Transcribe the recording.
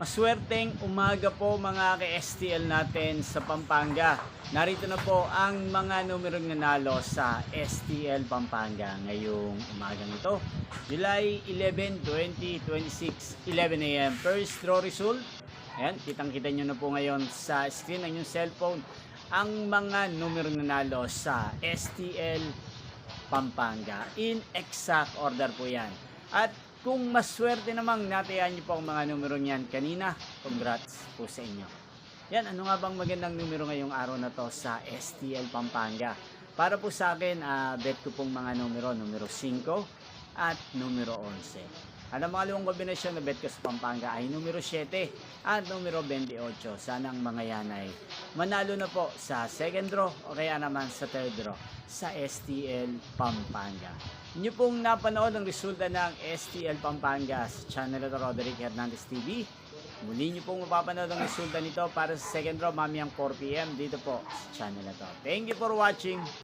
Maswerteng umaga po mga ka-STL natin sa Pampanga. Narito na po ang mga numerong nanalo sa STL Pampanga ngayong umagang ito. July 11, 2026, 11 a.m. First draw result. Ayan, kitang-kita nyo na po ngayon sa screen ng inyong cellphone ang mga numerong nanalo sa STL Pampanga. In exact order po yan. At kung maswerte namang natayan niyo po ang mga numero niyan kanina, congrats po sa inyo. Yan, ano nga bang magandang numero ngayong araw na to sa STL Pampanga? Para po sa akin, bet ko pong mga numero 5 at numero 11. At ang mga limang kombinasyon na bet ko sa Pampanga ay numero 7 at numero 28. Sana ang mga yan ay manalo na po sa second draw o kaya naman sa third draw sa STL Pampanga. Inyo pong napanood ang resulta ng STL Pampanga sa channel ito, Roderick Hernandez TV. Muli nyo pong mapapanood ang resulta nito para sa second draw mamayang 4 PM dito po sa channel ito. Thank you for watching.